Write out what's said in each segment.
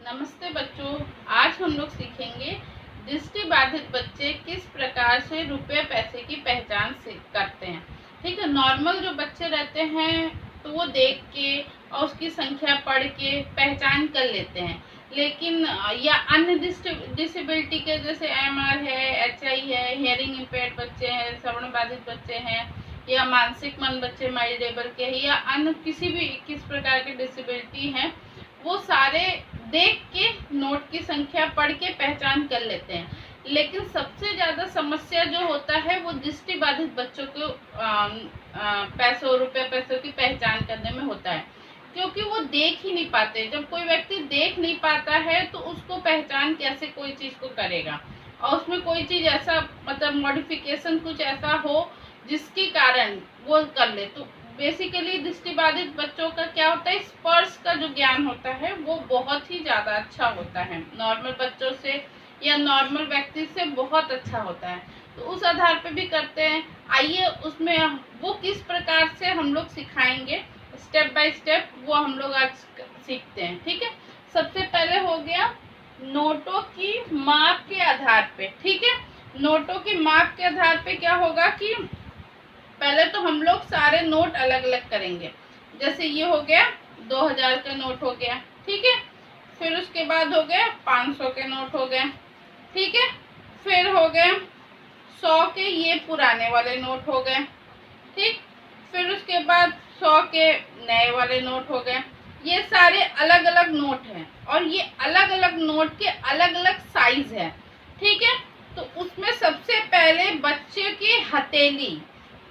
नमस्ते बच्चों, आज हम लोग सीखेंगे दृष्टिबाधित बच्चे किस प्रकार से रुपए पैसे की पहचान करते हैं। ठीक है, नॉर्मल जो बच्चे रहते हैं तो वो देख के और उसकी संख्या पढ़ के पहचान कर लेते हैं, लेकिन या अन्य डिसेबिलिटी के जैसे एमआर है, एचआई है, हियरिंग इम्पेयर्ड बच्चे हैं, श्रवण बाधित बच्चे हैं, या मानसिक मंद बच्चे माइल्ड लेवल के हैं, या अन्य किस प्रकार के डिसेबिलिटी हैं, वो सारे देख के नोट की संख्या पढ़ के पहचान कर लेते हैं। लेकिन सबसे ज्यादा समस्या जो होता है वो दृष्टिबाधित बच्चों को रुपए पैसों की पहचान करने में होता है, क्योंकि वो देख ही नहीं पाते। जब कोई व्यक्ति देख नहीं पाता है तो उसको पहचान कैसे कोई चीज को करेगा, और उसमें कोई चीज ऐसा मतलब मॉडिफिकेशन कुछ ऐसा हो जिसके कारण वो कर ले। तो बेसिकली दृष्टिबाधित बच्चों का क्या होता है, स्पर्श का जो ज्ञान होता है वो बहुत ही ज्यादा अच्छा होता है, नॉर्मल बच्चों से या नॉर्मल व्यक्ति से बहुत अच्छा होता है। तो उस आधार पे भी करते हैं। आइए उसमें वो किस प्रकार से हम लोग सिखाएंगे, स्टेप बाय स्टेप वो हम लोग आज सीखते हैं। ठीक है, सबसे पहले हो गया नोटों की माप के आधार पे। ठीक है, नोटों की माप के आधार पे क्या होगा कि पहले तो हम लोग सारे नोट अलग अलग करेंगे। जैसे ये हो गया 2000 का नोट हो गया, ठीक है। फिर उसके बाद हो गया 500 के नोट हो गए, ठीक है। फिर हो गए 100 के ये पुराने वाले नोट हो गए, ठीक। फिर उसके बाद 100 के नए वाले नोट हो गए। ये सारे अलग अलग नोट हैं और ये अलग अलग नोट के अलग अलग साइज है, ठीक है। तो उसमें सबसे पहले बच्चे की हथेली,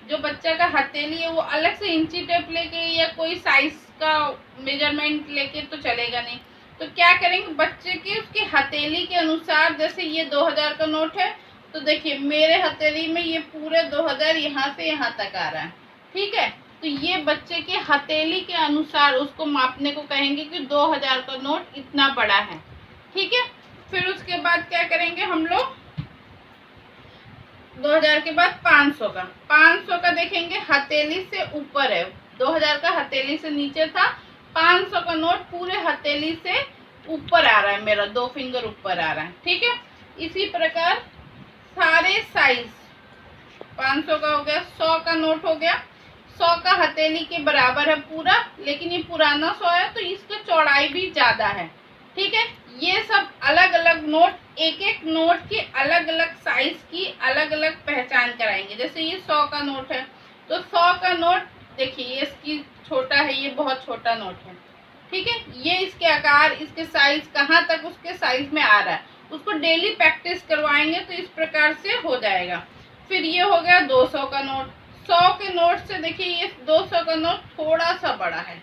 जो बच्चा का हथेली है वो अलग से इंची टेप लेके या कोई साइज का मेजरमेंट लेके तो चलेगा नहीं। तो क्या करेंगे, बच्चे की उसकी हथेली के अनुसार, जैसे ये 2000 का नोट है तो देखिए मेरे हथेली में ये पूरे 2000 यहाँ से यहाँ तक आ रहा है, ठीक है। तो ये बच्चे के हथेली के अनुसार उसको मापने को कहेंगे कि 2000 का नोट इतना बड़ा है, ठीक है। फिर उसके बाद क्या करेंगे हम लोग, 2000 के बाद 500 का देखेंगे हथेली से ऊपर है, 2000 का हथेली से नीचे था, 500 का नोट पूरे हथेली से ऊपर आ रहा है, मेरा 2 फिंगर ऊपर आ रहा है, ठीक है। इसी प्रकार सारे साइज 500 का हो गया, 100 का नोट हो गया, 100 का हथेली के बराबर है पूरा, लेकिन ये पुराना 100 है तो इसका चौड़ाई भी ज्यादा है, ठीक है। ये सब अलग अलग नोट, एक एक नोट की अलग अलग साइज की अलग अलग पहचान कराएंगे। जैसे ये 100 का नोट है तो 100 का नोट देखिए ये इसकी छोटा है, ये बहुत छोटा नोट है, ठीक है। ये इसके आकार, इसके साइज कहाँ तक उसके साइज में आ रहा है, उसको डेली प्रैक्टिस करवाएंगे तो इस प्रकार से हो जाएगा। फिर ये हो गया 200 का नोट, 100 के नोट से देखिए ये 200 का नोट थोड़ा सा बड़ा है,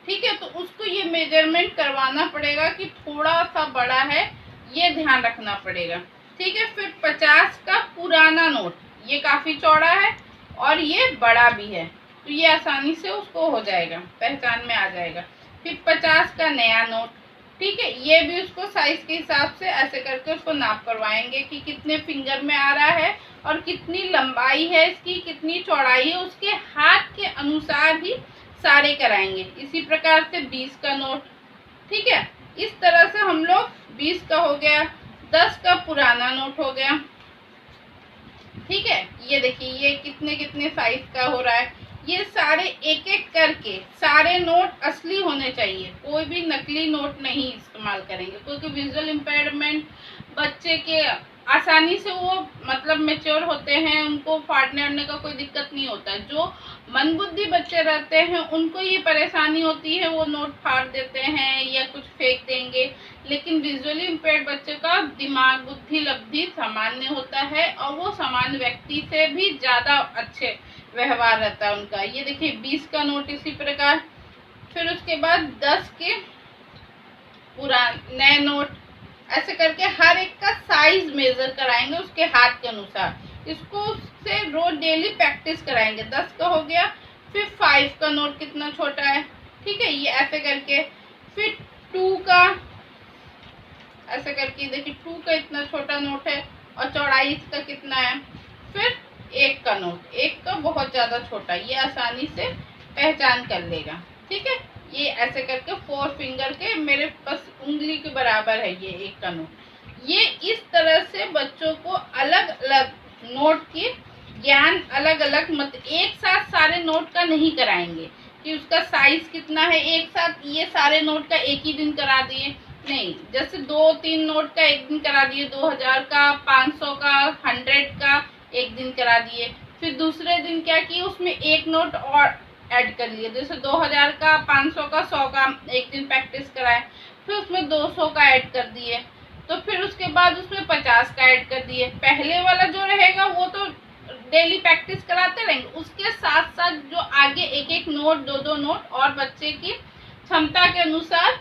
ठीक है। तो उसको ये मेजरमेंट करवाना पड़ेगा कि थोड़ा सा बड़ा है, ये ध्यान रखना पड़ेगा, ठीक है। फिर 50 का पुराना नोट, ये काफी चौड़ा है और ये बड़ा भी है, तो ये आसानी से उसको हो जाएगा, पहचान में आ जाएगा। फिर 50 का नया नोट, ठीक है, ये भी उसको साइज के हिसाब से ऐसे करके उसको नाप करवाएंगे कि कितने फिंगर में आ रहा है और कितनी लंबाई है इसकी, कितनी चौड़ाई है, उसके हाथ के अनुसार ही सारे कराएंगे। इसी प्रकार से 20 का नोट, ठीक है। इस तरह से हम लोग 20 का हो गया, 10 का पुराना नोट हो गया, ठीक है। ये देखिए ये कितने कितने साइज का हो रहा है, ये सारे एक एक करके सारे नोट असली होने चाहिए, कोई भी नकली नोट नहीं इस्तेमाल करेंगे, क्योंकि विजुअल इम्पेयरमेंट बच्चे के आसानी से वो मतलब मेच्योर होते हैं, उनको फाड़ने वाड़ने का कोई दिक्कत नहीं होता है। जो मंदबुद्धि बच्चे रहते हैं उनको ये परेशानी होती है, वो नोट फाड़ देते हैं या कुछ फेंक देंगे। लेकिन विजुअली इम्पेयर्ड बच्चे का दिमाग, बुद्धि, लब्धि सामान्य होता है और वो सामान्य व्यक्ति से भी ज्यादा अच्छे व्यवहार रहता है उनका। ये देखिए 20 का नोट इसी प्रकार। फिर उसके बाद 10 के पुराने नए नोट, ऐसे करके हर एक का साइज मेजर कराएंगे उसके हाथ के अनुसार, इसको उससे रोज डेली प्रैक्टिस कराएंगे। 10 का हो गया। फिर 5 का नोट कितना छोटा है, ठीक है, ये ऐसे करके। फिर 2 का ऐसे करके देखिए 2 का इतना छोटा नोट है और चौड़ाई इसका कितना है। फिर 1 का नोट, 1 का बहुत ज्यादा छोटा, ये आसानी से पहचान कर लेगा, ठीक है। ये ऐसे करके 4 फिंगर के मेरे पास उंगली के बराबर है ये एक का नोट। ये इस तरह से बच्चों को अलग अलग नोट की ज्ञान अलग अलग, मत एक साथ सारे नोट का नहीं कराएंगे कि उसका साइज कितना है, एक साथ ये सारे नोट का एक ही दिन करा दिए, नहीं। जैसे 2-3 नोट का एक दिन करा दिए, 2000 का, 500 का, 100 का एक दिन करा दिए। फिर दूसरे दिन क्या किए, उसमें एक नोट और ऐड कर लिए, जैसे 2000 का, 500 का, 100 का एक दिन प्रैक्टिस कराए। फिर उसमें 200 का ऐड कर दिए, तो फिर उसके बाद उसमें 50 का ऐड कर दिए। पहले वाला जो रहेगा वो तो डेली प्रैक्टिस कराते रहेंगे, उसके साथ साथ जो आगे एक एक नोट, 2-2 नोट और बच्चे की क्षमता के अनुसार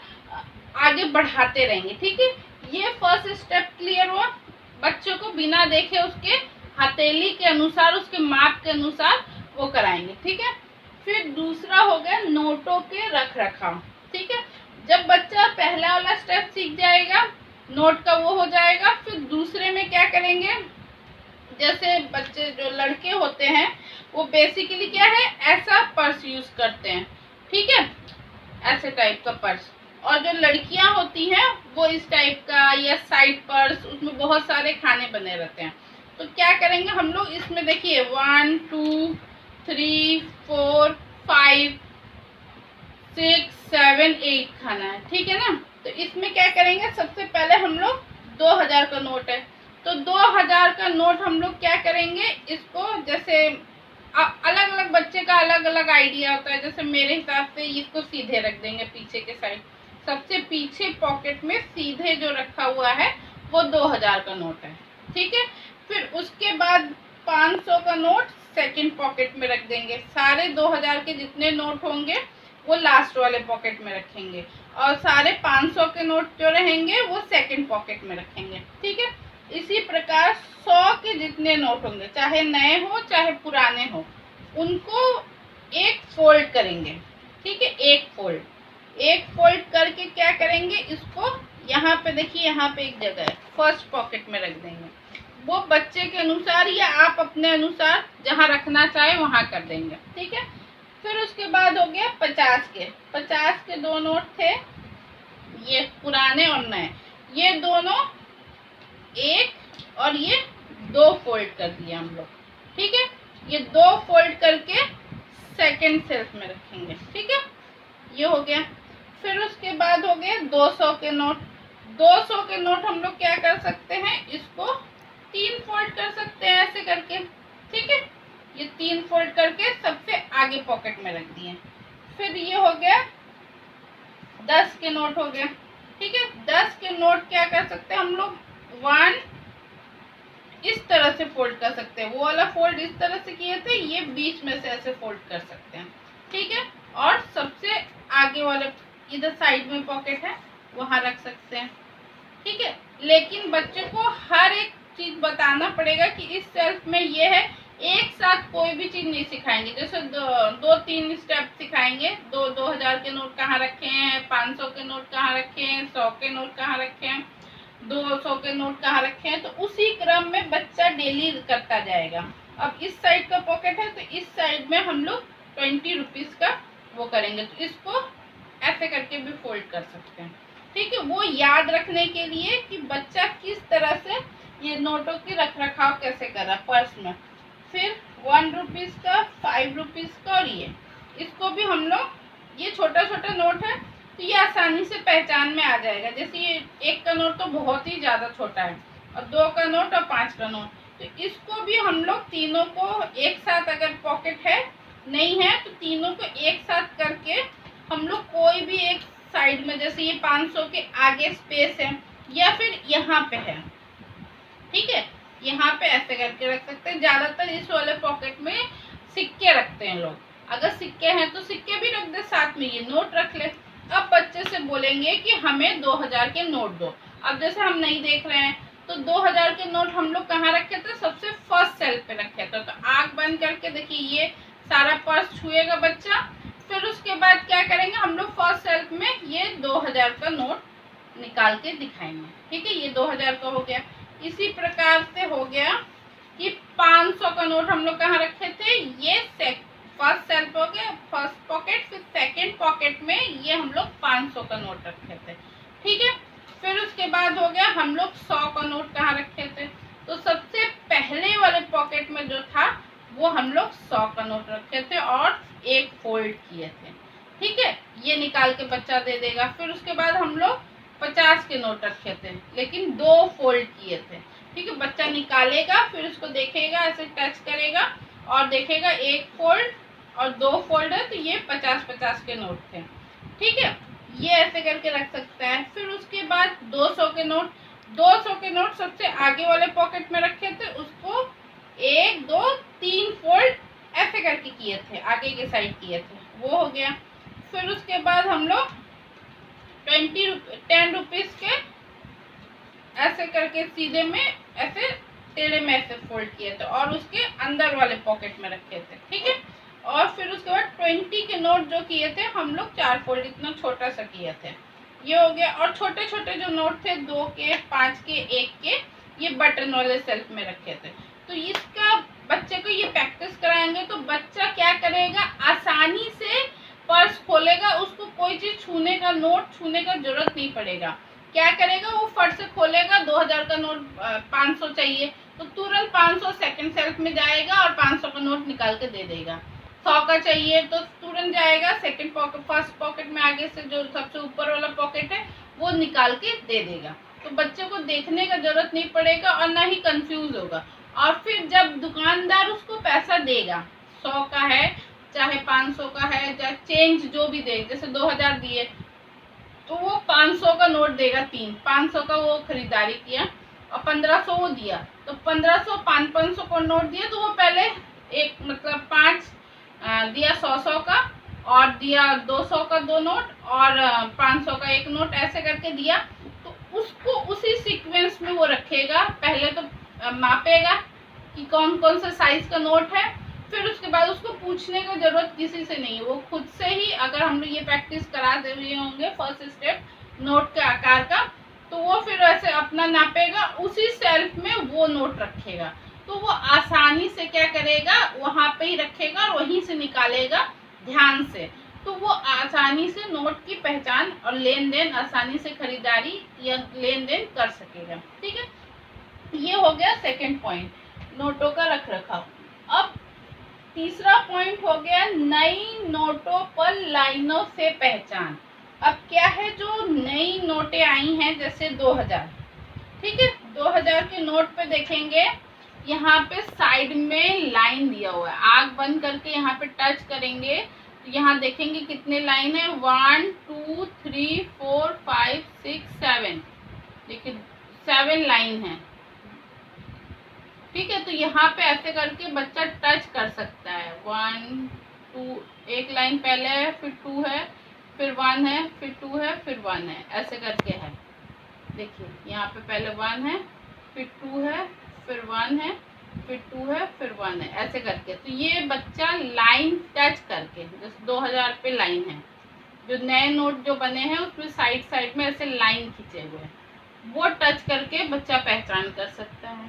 आगे बढ़ाते रहेंगे। ठीक है, ये फर्स्ट स्टेप क्लियर हुआ। बच्चों को बिना देखे उसके हथेली के अनुसार, उसके माप के अनुसार वो कराएंगे। ठीक है, फिर दूसरा हो गया नोटों के रख रखाव। ठीक है, जब बच्चा पहला वाला स्टेप सीख जाएगा, नोट का वो हो जाएगा, फिर दूसरे में क्या करेंगे, जैसे बच्चे जो लड़के होते हैं वो बेसिकली क्या है, ऐसा पर्स यूज करते हैं। ठीक है, ऐसे टाइप का पर्स, और जो लड़कियां होती हैं वो इस टाइप का या साइड पर्स, उसमें बहुत सारे खाने बने रहते हैं। तो क्या करेंगे हम लोग इसमें, देखिए 1 2 3 4 5 6 7 8 खाना है। ठीक है ना, तो इसमें क्या करेंगे, सबसे पहले हम लोग 2000 का नोट है, तो 2000 का नोट हम लोग क्या करेंगे, इसको जैसे अलग अलग बच्चे का अलग अलग आइडिया होता है। जैसे मेरे हिसाब से इसको सीधे रख देंगे पीछे के साइड, सबसे पीछे पॉकेट में सीधे जो रखा हुआ है वो 2000 का नोट है। ठीक है, फिर उसके बाद 500 का नोट सेकंड पॉकेट में रख देंगे। सारे 2000 के जितने नोट होंगे वो लास्ट वाले पॉकेट में रखेंगे, और सारे 500 के नोट जो रहेंगे वो सेकंड पॉकेट में रखेंगे। ठीक है, इसी प्रकार 100 के जितने नोट होंगे, चाहे नए हो चाहे पुराने हो, उनको एक फोल्ड करेंगे। ठीक है, एक फोल्ड करके क्या करेंगे, इसको यहाँ पे देखिए, यहाँ पे एक जगह है, फर्स्ट पॉकेट में रख देंगे। वो बच्चे के अनुसार या आप अपने अनुसार जहाँ रखना चाहे वहाँ कर देंगे। ठीक है, फिर उसके बाद हो गया 50 के 2 नोट थे, ये पुराने और नए, ये दोनों एक और ये 2 फोल्ड कर दिया हम लोग। ठीक है, ये 2 फोल्ड करके सेकंड सेल्फ में रखेंगे। ठीक है, ये हो गया। फिर उसके बाद हो गए 200 के नोट। 200 के नोट हम लोग क्या कर सकते हैं, इसको 3 फोल्ड कर सकते हैं ऐसे करके। ठीक है, ये 3 फोल्ड करके सबसे आगे पॉकेट में रख दिए। फिर ये हो गया 10 के नोट हो गया। ठीक है, 10 के नोट क्या कर सकते हैं हम लोग, 1 इस तरह से फोल्ड कर सकते हैं, वो वाला फोल्ड इस तरह से किए थे, ये बीच में से ऐसे फोल्ड कर सकते हैं। ठीक है, और सबसे आगे वाले इधर साइड में पॉकेट है वहां रख सकते हैं। ठीक है, लेकिन बच्चे को हर एक चीज बताना पड़ेगा कि इस सेल्फ में ये है, एक साथ कोई भी चीज नहीं सिखाएंगे। जैसे 2-3 स्टेप सिखाएंगे, 2000 के नोट कहाँ रखे हैं, 500 के नोट कहाँ रखे हैं, 100 के नोट कहाँ रखे हैं, 200 के नोट कहाँ रखे हैं, तो उसी क्रम में बच्चा डेली करता जाएगा। अब इस साइड का पॉकेट है, तो इस साइड में हम लोग 20 रुपीज का वो करेंगे, तो इसको ऐसे करके भी फोल्ड कर सकते हैं। ठीक है, वो याद रखने के लिए कि बच्चा किस तरह से ये नोटों की रख रखाव कैसे कर रहा पर्स में। फिर 1 रुपीज का, 5 रुपीज का, और ये इसको भी हम लोग, ये छोटा छोटा नोट है तो ये आसानी से पहचान में आ जाएगा। जैसे ये 1 का नोट तो बहुत ही ज़्यादा छोटा है, और 2 का नोट और 5 का नोट, तो इसको भी हम लोग तीनों को एक साथ, अगर पॉकेट है नहीं है तो तीनों को एक साथ करके हम लोग कोई भी एक साइड में, जैसे ये 500 के आगे स्पेस है या फिर यहाँ पे है, ठीक है, यहाँ पे ऐसे करके रख सकते हैं। ज़्यादातर इस वाले पॉकेट में सिक्के रखते हैं लोग, अगर सिक्के हैं तो सिक्के भी रख दे, साथ में ये नोट रख ले। अब बच्चे से बोलेंगे कि हमें 2000 के नोट दो। अब जैसे हम नहीं देख रहे हैं, तो 2000 के नोट हम लोग कहाँ रखे थे, सबसे फर्स्ट सेल्फ पे रखे थे। तो आँख बंद करके देखिए, ये सारा पर्स छुएगा बच्चा। फिर उसके बाद क्या करेंगे हम लोग, फर्स्ट सेल्फ में ये 2000 का नोट निकाल के दिखाएंगे। ठीक है, ये 2000 का हो गया। इसी प्रकार से हो गया कि 500 का नोट हम लोग कहाँ रखे थे, ये फर्स्ट सेल्फ हो गया, फर्स्ट पॉकेट। फिर सेकंड पॉकेट में ये हम लोग 500 का नोट रखे थे। ठीक है। फिर उसके बाद हो गया हम लोग 100 का नोट कहाँ रखे थे, तो सबसे पहले वाले पॉकेट में जो था वो हम लोग 100 का नोट रखे थे और एक फोल्ड किए थे। ठीक है, ये निकाल के बच्चा दे देगा। फिर उसके बाद हम लोग 50 के नोट रखे थे लेकिन 2 फोल्ड किए थे। ठीक है, बच्चा निकालेगा, फिर उसको देखेगा, ऐसे टच करेगा और देखेगा एक फोल्ड और 2 फोल्ड है, तो ये 50-50 के नोट थे। ठीक है, ये ऐसे करके रख सकता है। फिर उसके बाद 200 के नोट, 200 के नोट सबसे आगे वाले पॉकेट में रखे थे, उसको 1 2 3 फोल्ड ऐसे करके किए थे, आगे के साइड किए थे, वो हो गया। फिर उसके बाद हम लोग 10 रुपीज के ऐसे करके सीधे में ऐसे टेढ़े में ऐसे फोल्ड किए थे और उसके अंदर वाले पॉकेट में रखे थे। ठीक है, और फिर उसके बाद 20 के नोट जो किए थे हम लोग 4 फोल्ड, इतना छोटा सा किए थे, ये हो गया। और छोटे छोटे जो नोट थे 2 के, 5 के, 1 के, ये बटन वाले सेल्फ में रखे थे। तो इसका बच्चे को ये प्रैक्टिस कराएंगे तो बच्चा क्या करेगा, आसानी से पर्स खोलेगा, उसको कोई चीज छूने का, नोट छूने का जरूरत नहीं पड़ेगा। क्या करेगा, वो फट से खोलेगा, 2000 का नोट 500 चाहिए तो तुरंत 500 सेकंड सेल्फ में जाएगा और 500 का नोट निकाल के दे देगा। 100 का चाहिए तो तुरंत जाएगा सेकंड पॉकेट, फर्स्ट पॉकेट में आगे से जो सबसे ऊपर वाला पॉकेट है वो निकाल के दे देगा। तो बच्चे को देखने का जरूरत नहीं पड़ेगा और ना ही कंफ्यूज होगा। और फिर जब दुकानदार उसको पैसा देगा, 100 का है चाहे 500 का है, चाहे चेंज जो भी दे, जैसे 2000 दिए तो वो 500 का नोट देगा, 500 का वो खरीदारी किया और 1500 वो दिया, तो 1500 500 का नोट दिया, तो वो पहले एक मतलब 5 दिया 100 का, और दिया 200 का 2 नोट और 500 का 1 नोट, ऐसे करके दिया। तो उसको उसी सीक्वेंस में वो रखेगा, पहले तो मापेगा कि कौन कौन सा साइज का नोट है। फिर उसके बाद उसको पूछने का जरूरत किसी से नहीं है, वो खुद से ही, अगर हम लोग ये प्रैक्टिस करा दे रहे होंगे फर्स्ट स्टेप नोट के आकार का, तो वो फिर ऐसे अपना नापेगा, उसी सेल्फ में वो नोट रखेगा। तो वो आसानी से क्या करेगा, वहां पे ही रखेगा और वहीं से निकालेगा ध्यान से। तो वो आसानी से नोट की पहचान और लेन देन, आसानी से खरीदारी या लेन देन कर सकेगा। ठीक है, ये हो गया सेकंड पॉइंट, नोटों का रख रखाव। अब तीसरा पॉइंट हो गया नई नोटों पर लाइनों से पहचान। अब क्या है, जो नई नोटें आई हैं जैसे 2000, ठीक है, 2000 के नोट पे देखेंगे यहाँ पे साइड में लाइन दिया हुआ है, आँख बंद करके यहाँ पे टच करेंगे तो यहाँ देखेंगे कितने लाइन है, 1 2 3 4 5 6 7, देखिए 7 लाइन है। ठीक है, तो यहाँ पे ऐसे करके बच्चा टच कर सकता है, 1 2, एक लाइन पहले है, फिर 2 है, फिर 1 है, फिर 2 है, फिर 1 है, ऐसे करके है। देखिए यहाँ पे पहले 1 है, फिर 2 है, फिर 1 है, फिर 2 है, फिर 1 है, ऐसे करके। तो ये बच्चा लाइन टच करके, जैसे 2000 पे लाइन है, जो नए नोट जो बने हैं उसमें साइड साइड में ऐसे लाइन खींचे हुए हैं, वो टच करके बच्चा पहचान कर सकता है।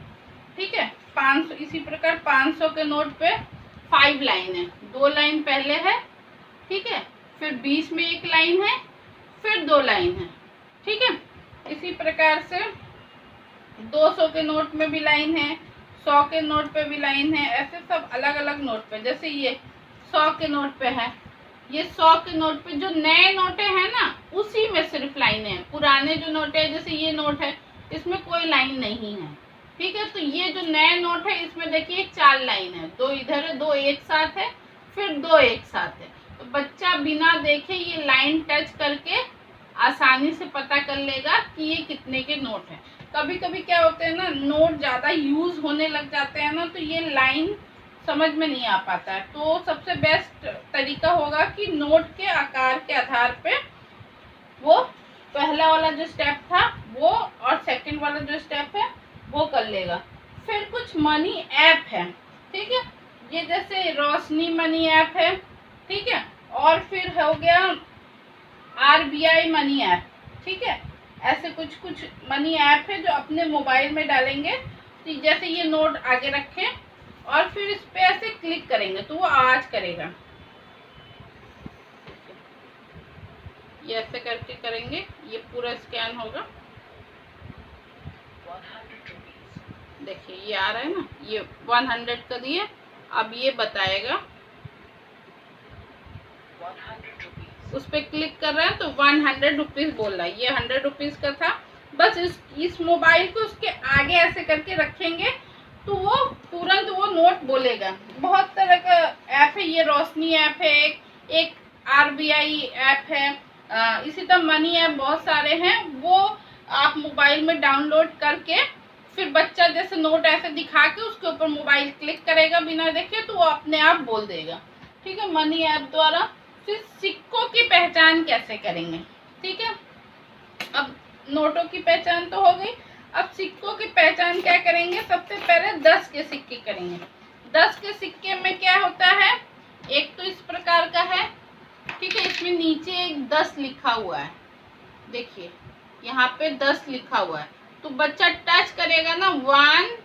ठीक है, 500, इसी प्रकार 500 के नोट पे 5 लाइन है, 2 लाइन पहले है, ठीक है, फिर बीच में 1 लाइन है, फिर 2 लाइन है। ठीक है, इसी प्रकार से 200 के नोट में भी लाइन है, 100 के नोट पे भी लाइन है, ऐसे सब अलग अलग नोट पे। जैसे ये 100 के नोट पे है, ये 100 के नोट पे जो नए नोटे हैं ना उसी में सिर्फ लाइनें हैं, पुराने जो नोट है जैसे ये नोट है इसमें कोई लाइन नहीं है। ठीक है, तो ये जो नए नोट है इसमें देखिए 4 लाइन है, 2 इधर है, 2 एक साथ है, फिर 2 एक साथ है। तो बच्चा बिना देखे ये लाइन टच करके आसानी से पता कर लेगा कि ये कितने के नोट है। कभी कभी क्या होते हैं ना, नोट ज़्यादा यूज होने लग जाते हैं ना, तो ये लाइन समझ में नहीं आ पाता है। तो सबसे बेस्ट तरीका होगा कि नोट के आकार के आधार पे वो पहला वाला जो स्टेप था वो और सेकंड वाला जो स्टेप है वो कर लेगा। फिर कुछ मनी ऐप है, ठीक है, ये जैसे रोशनी मनी ऐप है, ठीक है, और फिर हो गया RBI मनी ऐप। ठीक है, ऐसे कुछ कुछ मनी ऐप है जो अपने मोबाइल में डालेंगे, तो जैसे ये नोट आगे रखें और फिर इस पे ऐसे क्लिक करेंगे तो वो आवाज करेगा, ये ऐसे करके करेंगे ये पूरा स्कैन होगा, देखिए ये आ रहा है ना, ये 100 का दिए। अब ये बताएगा, उस पर क्लिक कर रहे हैं तो 100 रुपीज़ बोल रहा है। ये 100 रुपीज़ का था। बस इस मोबाइल को उसके आगे ऐसे करके रखेंगे तो वो तुरंत वो नोट बोलेगा। बहुत तरह का ऐप है, ये रोशनी ऐप है, एक RBI ऐप है, इसी तरह मनी ऐप बहुत सारे हैं। वो आप मोबाइल में डाउनलोड करके फिर बच्चा जैसे नोट ऐसे दिखा के उसके ऊपर मोबाइल क्लिक करेगा बिना देखे तो वो अपने आप बोल देगा। ठीक है, मनी ऐप द्वारा। फिर सिक्कों की पहचान कैसे करेंगे, ठीक है। अब नोटों की पहचान तो हो गई, अब सिक्कों की पहचान क्या करेंगे। सबसे पहले 10 के सिक्के करेंगे। 10 के सिक्के में क्या होता है, एक तो इस प्रकार का है, ठीक है, इसमें नीचे एक 10 लिखा हुआ है, देखिए यहाँ पे 10 लिखा हुआ है। तो बच्चा टच करेगा ना 1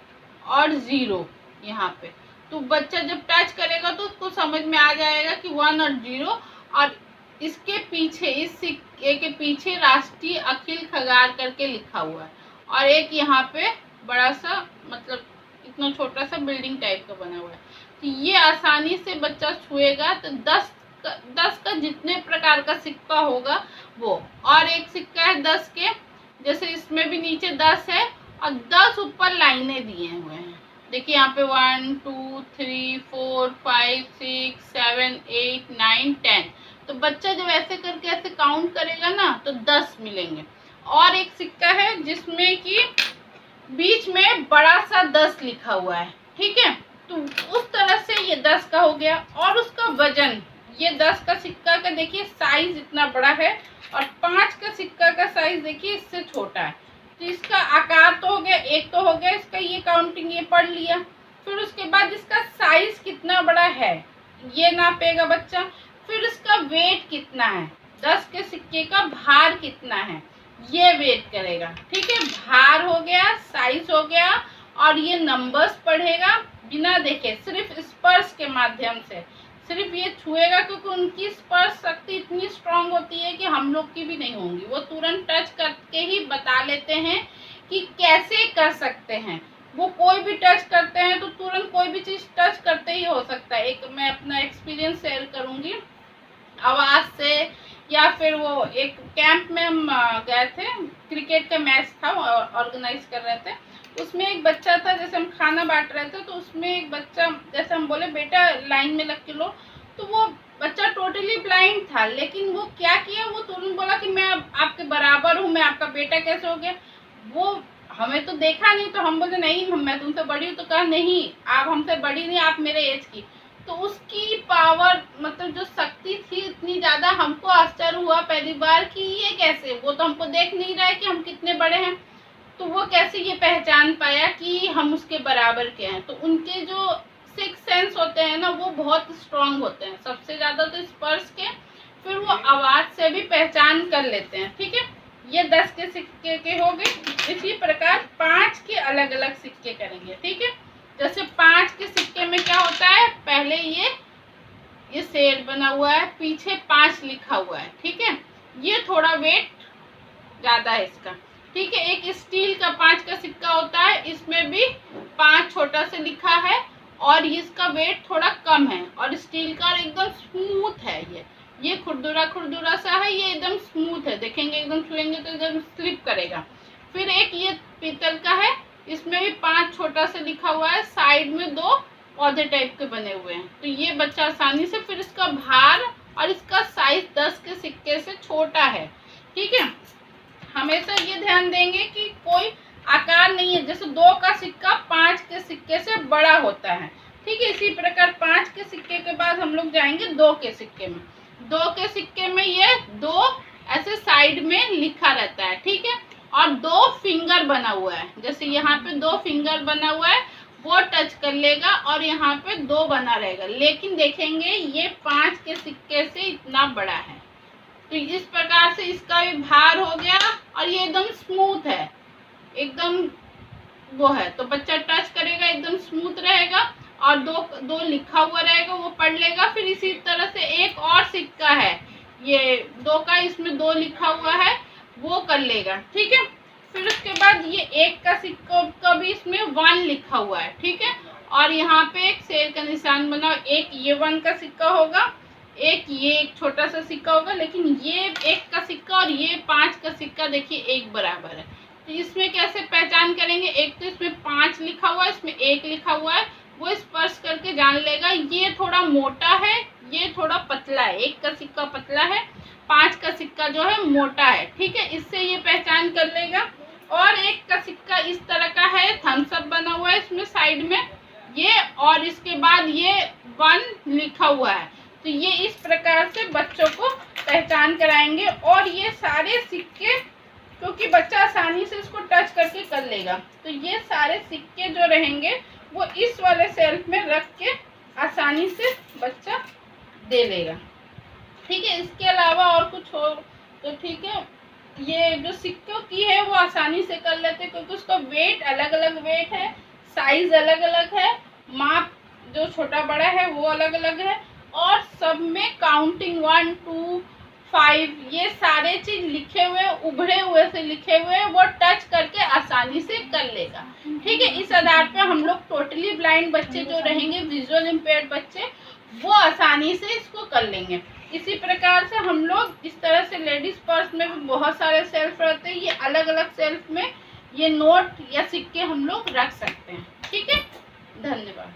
और 0 यहाँ पे, तो बच्चा जब टच करेगा तो उसको समझ में आ जाएगा कि 1 और 0। और इसके पीछे, इस सिक्के के पीछे राष्ट्रीय अखिल खगार करके लिखा हुआ है, और एक यहाँ पे बड़ा सा, मतलब इतना छोटा सा बिल्डिंग टाइप का बना हुआ है। तो ये आसानी से बच्चा छुएगा तो 10 का जितने प्रकार का सिक्का होगा वो। और एक सिक्का है 10 के, जैसे इसमें भी नीचे 10 है और 10 ऊपर लाइनें दिए हुए हैं। देखिए यहाँ पे 1 2 3 4 5 6 7 8 9 10। तो बच्चा जब ऐसे करके ऐसे काउंट करेगा ना तो 10 मिलेंगे। और एक सिक्का है जिसमें कि बीच में बड़ा सा 10 लिखा हुआ है, ठीक है। तो उस तरह से ये 10 का हो गया। और उसका वजन, ये 10 का सिक्का का देखिए साइज इतना बड़ा है, और 5 का सिक्का का साइज देखिए इससे छोटा है। तो इसका आकार तो हो गया, एक तो हो गया इसका, ये काउंटिंग ये पढ़ लिया। फिर उसके बाद इसका साइज कितना बड़ा है ये नापेगा बच्चा। फिर इसका वेट कितना है, 10 के सिक्के का भार कितना है ये वेट करेगा, ठीक है। भार हो गया, साइज हो गया, और ये नंबर्स पढ़ेगा बिना देखे, सिर्फ स्पर्श के माध्यम से, सिर्फ ये छुएगा, क्योंकि उनकी स्पर्श शक्ति इतनी स्ट्रांग होती है कि हम लोग की भी नहीं होंगी। वो तुरंत टच करके ही बता लेते हैं कि कैसे कर सकते हैं। वो कोई भी टच करते हैं तो तुरंत कोई भी चीज़ टच करते ही हो सकता है। एक मैं अपना एक्सपीरियंस शेयर करूँगी, आवाज़ से, या फिर वो एक कैंप में हम गए थे, क्रिकेट का मैच था, ऑर्गेनाइज कर रहे थे। उसमें एक बच्चा था, जैसे हम खाना बांट रहे थे तो उसमें एक बच्चा, जैसे हम बोले बेटा लाइन में लग के लो, तो वो बच्चा टोटली ब्लाइंड था, लेकिन वो क्या किया, वो तुरंत बोला कि मैं आपके बराबर हूँ, मैं आपका बेटा कैसे हो गया। वो हमें तो देखा नहीं, तो हम बोले नहीं मैं तुमसे बड़ी हूँ। तो कहा नहीं आप हमसे बड़ी नहीं, आप मेरे एज की। तो उसकी पावर, मतलब जो शक्ति थी इतनी ज़्यादा, हमको आश्चर्य हुआ पहली बार कि ये कैसे, वो तो हमको देख नहीं रहा है कि हम कितने बड़े हैं, तो वो कैसे ये पहचान पाया कि हम उसके बराबर के हैं। तो उनके जो 6 सेंस होते हैं ना वो बहुत स्ट्रांग होते हैं, सबसे ज़्यादा तो स्पर्श के, फिर वो आवाज़ से भी पहचान कर लेते हैं, ठीक है। ये 10 के सिक्के के हो गए। इसी प्रकार 5 के अलग अलग सिक्के करेंगे, ठीक है। जैसे 5 के सिक्के में क्या होता है, पहले ये शेर बना हुआ है, पीछे 5 लिखा हुआ है, ठीक है। ये थोड़ा वेट ज़्यादा है इसका, ठीक है। एक स्टील का 5 का सिक्का होता है, इसमें भी 5 छोटा से लिखा है, और इसका वेट थोड़ा कम है, और स्टील का एकदम स्मूथ है। ये खुरदुरा सा है, ये एकदम स्मूथ है, देखेंगे एकदम छुएंगे तो एकदम स्लिप करेगा। फिर एक ये पीतल का है, इसमें भी 5 छोटा से लिखा हुआ है, साइड में 2 पौधे टाइप के बने हुए हैं। तो ये बच्चा आसानी से, फिर इसका भार और इसका साइज 10 के सिक्के से छोटा है, ठीक है। हमेशा ये ध्यान देंगे कि कोई आकार नहीं है, जैसे 2 का सिक्का 5 के सिक्के से बड़ा होता है, ठीक है। इसी प्रकार 5 के सिक्के के बाद हम लोग जाएंगे 2 के सिक्के में। 2 के सिक्के में ये 2 ऐसे साइड में लिखा रहता है, ठीक है, और 2 फिंगर बना हुआ है, जैसे यहाँ पे 2 फिंगर बना हुआ है, वो टच कर लेगा और यहाँ पे 2 बना रहेगा, लेकिन देखेंगे ये 5 के सिक्के से इतना बड़ा है। तो इस प्रकार से इसका भी भार हो गया, और ये एकदम स्मूथ है, एकदम वो है, तो बच्चा टच करेगा एकदम स्मूथ रहेगा, और 2 लिखा हुआ रहेगा, वो पढ़ लेगा। फिर इसी तरह से एक और सिक्का है, ये 2 का, इसमें 2 लिखा हुआ है, वो कर लेगा। ठीक है, फिर उसके बाद ये 1 का सिक्का का भी इसमें 1 लिखा हुआ है। ठीक है, और यहाँ पे एक शेर का निशान बना, एक ये 1 का सिक्का होगा, एक ये एक छोटा सा सिक्का होगा, लेकिन ये 1 का सिक्का और ये 5 का सिक्का देखिए एक बराबर है। तो इसमें कैसे पहचान करेंगे, एक तो इसमें 5 लिखा हुआ है, इसमें 1 लिखा हुआ है, वो स्पर्श करके जान लेगा ये थोड़ा मोटा है, ये थोड़ा पतला है। 1 का सिक्का पतला है, 5 का सिक्का जो है मोटा है। ठीक है, इससे ये पहचान कर लेगा। और 1 का सिक्का इस तरह का है, थम्स अप बना हुआ है इसमें साइड में ये, और इसके बाद ये 1 लिखा हुआ है। तो ये इस प्रकार से बच्चों को पहचान कराएंगे। और ये सारे सिक्के, क्योंकि बच्चा आसानी से इसको टच करके कर लेगा, तो ये सारे सिक्के जो रहेंगे वो इस वाले सेल्फ में रख के आसानी से बच्चा दे लेगा। ठीक है, इसके अलावा और कुछ हो तो ठीक है, ये जो सिक्कों की है वो आसानी से कर लेते हैं, क्योंकि उसका वेट अलग अलग वेट है, साइज अलग अलग है, माप जो छोटा बड़ा है वो अलग अलग है, और सब में काउंटिंग 1 2 5 ये सारे चीज लिखे हुए, उभरे हुए से लिखे हुए, वो टच करके आसानी से कर लेगा। ठीक है, इस आधार पे हम लोग टोटली ब्लाइंड बच्चे जो रहेंगे, विजुअल इम्पेयर्ड बच्चे, वो आसानी से इसको कर लेंगे। इसी प्रकार से हम लोग इस तरह से लेडीज पर्स में भी बहुत सारे सेल्फ रहते हैं, ये अलग अलग सेल्फ में ये नोट या सिक्के हम लोग रख सकते हैं। ठीक है, धन्यवाद।